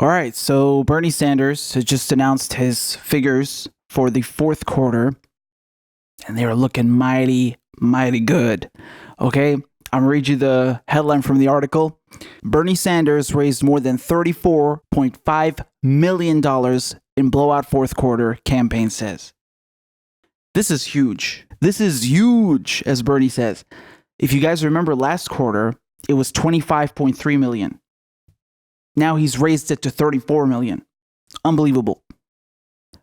All right, so Bernie Sanders has just announced his figures for the fourth quarter, and they are looking mighty, mighty good. Okay, I'm going to read you the headline from the article. Bernie Sanders raised more than $34.5 million in blowout fourth quarter, campaign says. This is huge. This is huge, as Bernie says. If you guys remember last quarter, it was 25.3 million. Now he's raised it to 34 million. Unbelievable.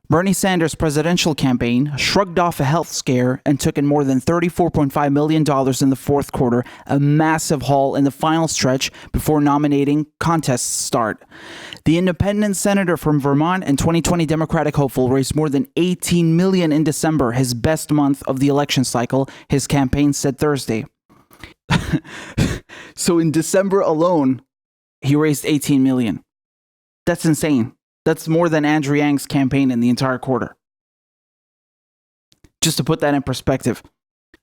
Bernie Sanders' presidential campaign shrugged off a health scare and took in more than $34.5 million in the fourth quarter, a massive haul in the final stretch before nominating contests start. The independent senator from Vermont and 2020 Democratic hopeful raised more than $18 million in December, his best month of the election cycle, his campaign said Thursday. So in December alone, he raised 18 million. That's insane. That's more than Andrew Yang's campaign in the entire quarter. Just to put that in perspective.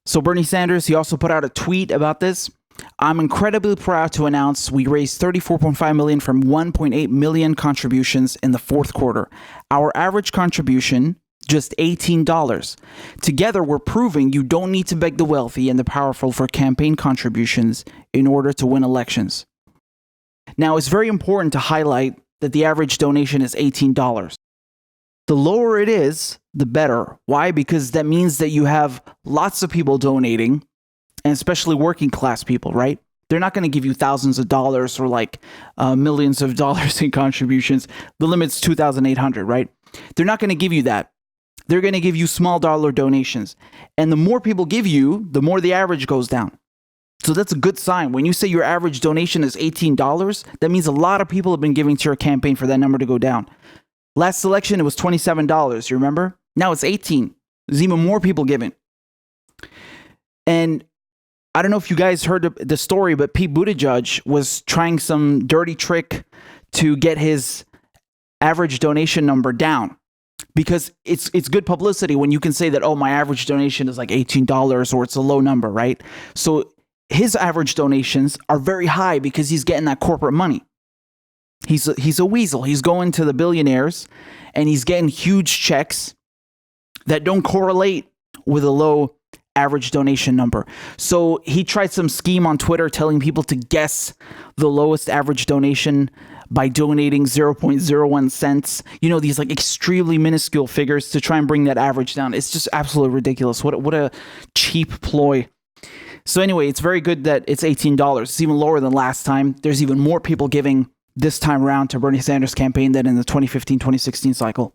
So Bernie Sanders, he also put out a tweet about this. I'm incredibly proud to announce we raised $34.5 million from 1.8 million contributions in the fourth quarter. Our average contribution, just $18. Together, we're proving you don't need to beg the wealthy and the powerful for campaign contributions in order to win elections. Now, it's very important to highlight that the average donation is $18. The lower it is, the better. Why? Because that means that you have lots of people donating, and especially working class people, right? They're not going to give you thousands of dollars or like millions of dollars in contributions. The limit's $2,800, right? They're not going to give you that. They're going to give you small dollar donations. And the more people give you, the more the average goes down. So that's a good sign. When you say your average donation is $18, that means a lot of people have been giving to your campaign for that number to go down. Last election, it was $27. You remember? Now it's $18. There's even more people giving. And I don't know if you guys heard the story, but Pete Buttigieg was trying some dirty trick to get his average donation number down. Because it's good publicity when you can say that, oh, my average donation is like $18 or it's a low number, right? So his average donations are very high because he's getting that corporate money. He's a weasel. He's going to the billionaires and he's getting huge checks that don't correlate with a low average donation number. So he tried some scheme on Twitter telling people to guess the lowest average donation by donating 0.01 cents. You know, these like extremely minuscule figures to try and bring that average down. It's just absolutely ridiculous. What a cheap ploy. So anyway, it's very good that it's $18. It's even lower than last time. There's even more people giving this time around to Bernie Sanders' campaign than in the 2015-2016 cycle.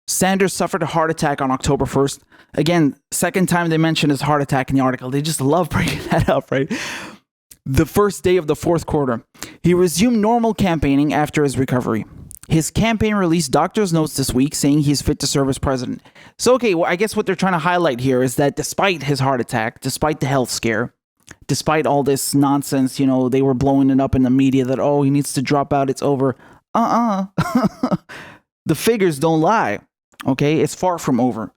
Sanders suffered a heart attack on October 1st. Again, second time they mention his heart attack in the article. They just love bringing that up, right? The first day of the fourth quarter. He resumed normal campaigning after his recovery. His campaign released doctor's notes this week saying he's fit to serve as president. So, okay, well, I guess what they're trying to highlight here is that despite his heart attack, despite the health scare, despite all this nonsense, you know, they were blowing it up in the media that, oh, he needs to drop out, it's over. The figures don't lie, okay? It's far from over.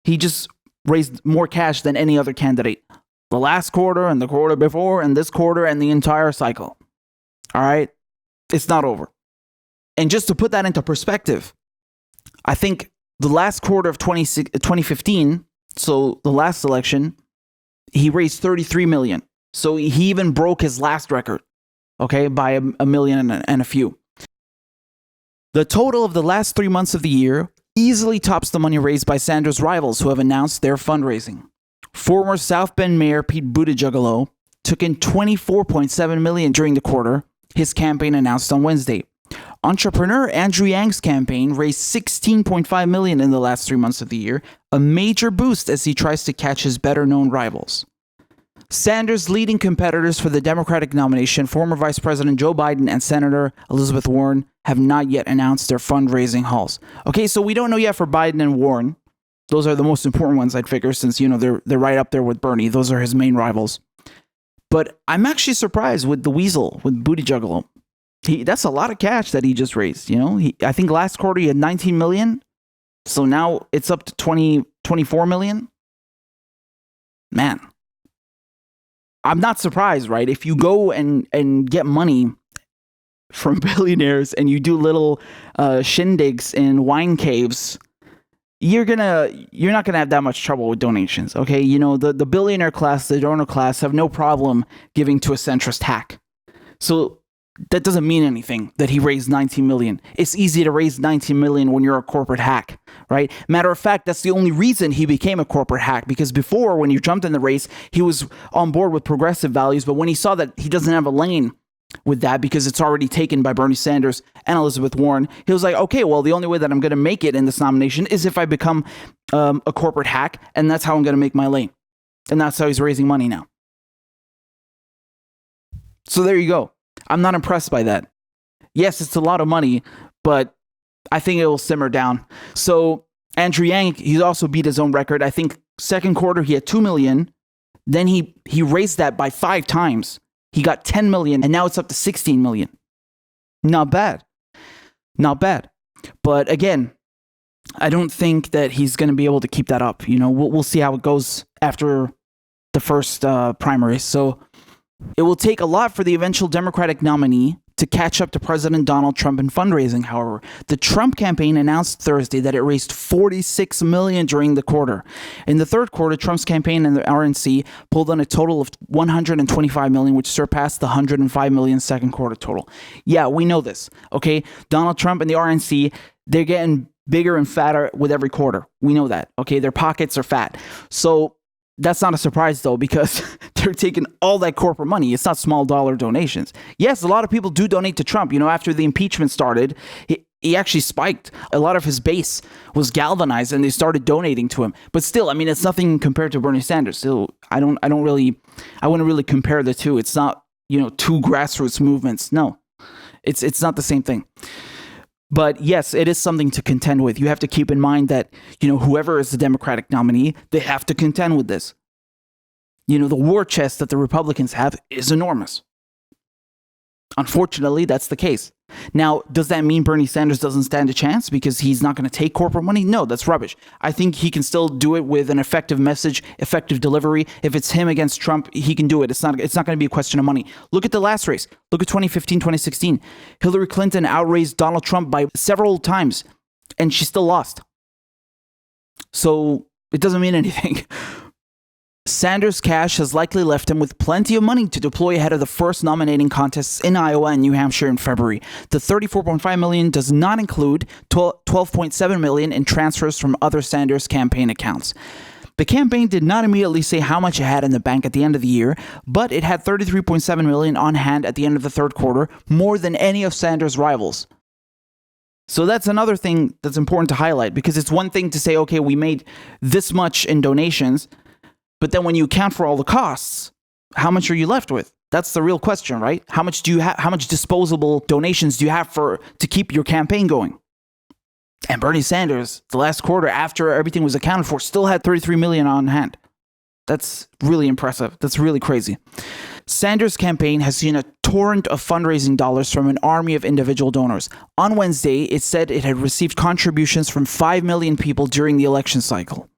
He just raised more cash than any other candidate. The last quarter and the quarter before and this quarter and the entire cycle. All right? It's not over. And just to put that into perspective, I think the last quarter of 2015, so the last election, he raised 33 million. So he even broke his last record, okay, by a million and a few. The total of the last 3 months of the year easily tops the money raised by Sanders' rivals who have announced their fundraising. Former South Bend Mayor Pete Buttigieg took in $24.7 million during the quarter, his campaign announced on Wednesday. Entrepreneur Andrew Yang's campaign raised $16.5 million in the last 3 months of the year, a major boost as he tries to catch his better-known rivals. Sanders' leading competitors for the Democratic nomination, former Vice President Joe Biden and Senator Elizabeth Warren, have not yet announced their fundraising hauls. Okay, so we don't know yet for Biden and Warren. Those are the most important ones, I'd figure, since, you know, they're right up there with Bernie. Those are his main rivals. But I'm actually surprised with the weasel, with Buttigieg. That's a lot of cash that he just raised, you know? I think last quarter he had 19 million. So now it's up to 24 million. Man. I'm not surprised, right? If you go and get money from billionaires and you do little shindigs in wine caves, you're not gonna have that much trouble with donations. Okay, the billionaire class, the donor class, have no problem giving to a centrist hack. So that doesn't mean anything that he raised 19 million. It's easy to raise 19 million when you're a corporate hack, right? Matter of fact, that's the only reason he became a corporate hack, because before, when he jumped in the race, he was on board with progressive values. But when he saw that he doesn't have a lane with that because it's already taken by Bernie Sanders and Elizabeth Warren, he was like, okay, well, the only way that I'm going to make it in this nomination is if I become a corporate hack, and that's how I'm going to make my lane. And that's how he's raising money now. So there you go. I'm not impressed by that. Yes, it's a lot of money, but I think it will simmer down. So Andrew Yang, he's also beat his own record. I think second quarter he had 2 million. Then he raised that by 5 times. He got 10 million, and now it's up to 16 million. Not bad. Not bad. But again, I don't think that he's going to be able to keep that up. We'll see how it goes after the first primaries. So it will take a lot for the eventual Democratic nominee to catch up to President Donald Trump in fundraising. However, the Trump campaign announced Thursday that it raised $46 million during the quarter. In the third quarter, Trump's campaign and the RNC pulled in a total of $125 million, which surpassed the $105 million second quarter total. Yeah, we know this. Okay, Donald Trump and the RNC, they're getting bigger and fatter with every quarter. We know that. Okay, their pockets are fat. So that's not a surprise, though, because they're taking all that corporate money. It's not small dollar donations. Yes, a lot of people do donate to Trump. After the impeachment started, he actually spiked. A lot of his base was galvanized, and they started donating to him. But still, it's nothing compared to Bernie Sanders. Still, I wouldn't really compare the two. It's not, two grassroots movements. No, it's not the same thing. But yes, it is something to contend with. You have to keep in mind that, whoever is the Democratic nominee, they have to contend with this. The war chest that the Republicans have is enormous. Unfortunately, that's the case. Now, does that mean Bernie Sanders doesn't stand a chance because he's not going to take corporate money? No, that's rubbish. I think he can still do it with an effective message, effective delivery. If it's him against Trump, he can do it. It's not going to be a question of money. Look at the last race. Look at 2015, 2016. Hillary Clinton outraised Donald Trump by several times, and she still lost. So it doesn't mean anything. Sanders' cash has likely left him with plenty of money to deploy ahead of the first nominating contests in Iowa and New Hampshire in February. The $34.5 million does not include $12.7 million in transfers from other Sanders campaign accounts. The campaign did not immediately say how much it had in the bank at the end of the year, but it had $33.7 million on hand at the end of the third quarter, more than any of Sanders' rivals. So that's another thing that's important to highlight, because it's one thing to say, okay, we made this much in donations, but then when you account for all the costs, how much are you left with? That's the real question, right? How much do you have? How much disposable donations do you have to keep your campaign going? And Bernie Sanders, the last quarter after everything was accounted for, still had $33 million on hand. That's really impressive. That's really crazy. Sanders' campaign has seen a torrent of fundraising dollars from an army of individual donors. On Wednesday, it said it had received contributions from 5 million people during the election cycle.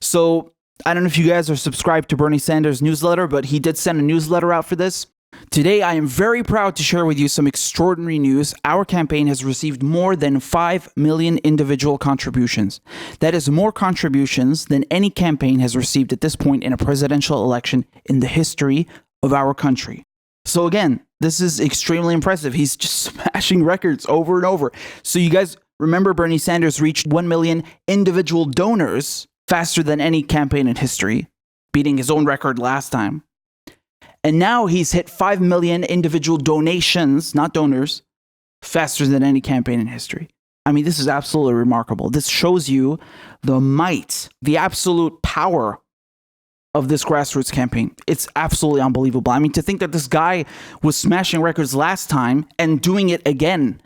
So I don't know if you guys are subscribed to Bernie Sanders' newsletter, but he did send a newsletter out for this. Today, I am very proud to share with you some extraordinary news. Our campaign has received more than 5 million individual contributions. That is more contributions than any campaign has received at this point in a presidential election in the history of our country. So again, this is extremely impressive. He's just smashing records over and over. So you guys remember Bernie Sanders reached 1 million individual donors faster than any campaign in history, beating his own record last time. And now he's hit 5 million individual donations, not donors, faster than any campaign in history. I mean, this is absolutely remarkable. This shows you the might, the absolute power of this grassroots campaign. It's absolutely unbelievable. I mean, to think that this guy was smashing records last time and doing it again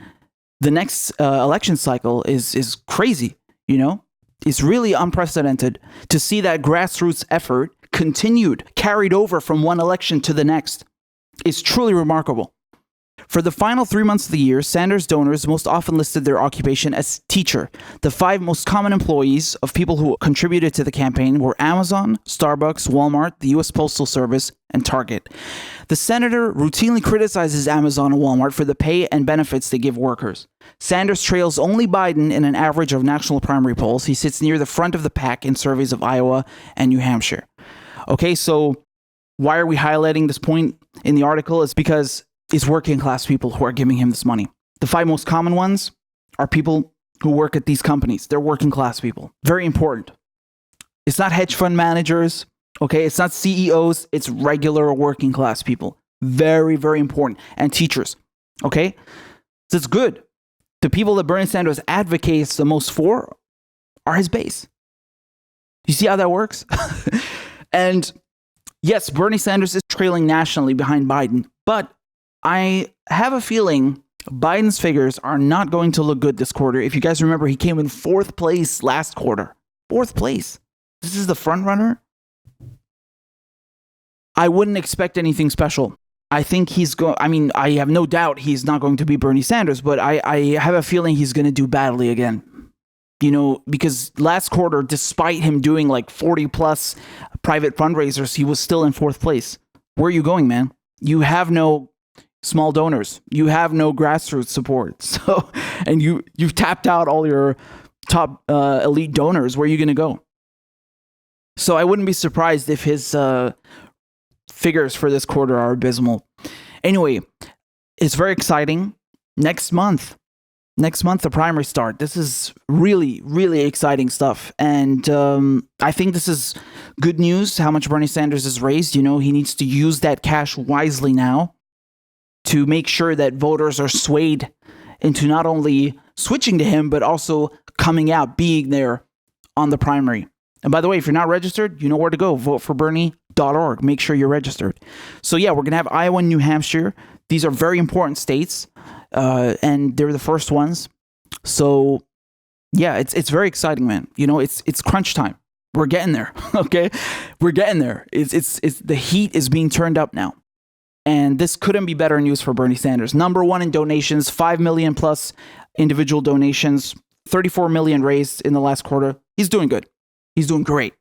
the next election cycle is crazy, you know? It's really unprecedented to see that grassroots effort continued, carried over from one election to the next. It's truly remarkable. For the final 3 months of the year, Sanders donors most often listed their occupation as teacher. The 5 most common employees of people who contributed to the campaign were Amazon, Starbucks, Walmart, the U.S. Postal Service, and Target. The senator routinely criticizes Amazon and Walmart for the pay and benefits they give workers. Sanders trails only Biden in an average of national primary polls. He sits near the front of the pack in surveys of Iowa and New Hampshire. Okay, so why are we highlighting this point in the article? It's because it's working class people who are giving him this money. The 5 most common ones are people who work at these companies. They're working class people. Very important. It's not hedge fund managers. Okay, it's not CEOs. It's regular working class people. Very, very important. And teachers. Okay, so it's good. The people that Bernie Sanders advocates the most for are his base. You see how that works? And yes, Bernie Sanders is trailing nationally behind Biden, but I have a feeling Biden's figures are not going to look good this quarter. If you guys remember, he came in 4th place last quarter. 4th place. This is the front runner. I wouldn't expect anything special. I think he's going, I have no doubt he's not going to be Bernie Sanders, but I have a feeling he's going to do badly again. You know, because last quarter, despite him doing like 40 plus private fundraisers, he was still in 4th place. Where are you going, man? You have no small donors. You have no grassroots support. So, and you've tapped out all your top elite donors. Where are you going to go? So I wouldn't be surprised if his figures for this quarter are abysmal. Anyway, it's very exciting. Next month, the primary start. This is really, really exciting stuff. And I think this is good news, how much Bernie Sanders has raised. You know, he needs to use that cash wisely now to make sure that voters are swayed into not only switching to him, but also coming out, being there on the primary. And by the way, if you're not registered, you know where to go. Voteforbernie.org. Make sure you're registered. So yeah, we're going to have Iowa and New Hampshire. These are very important states. And they're the first ones. So yeah, it's very exciting, man. You know, it's crunch time. We're getting there. Okay. We're getting there. It's the heat is being turned up now. And this couldn't be better news for Bernie Sanders. Number 1 in donations, 5 million plus individual donations, 34 million raised in the last quarter. He's doing good. He's doing great.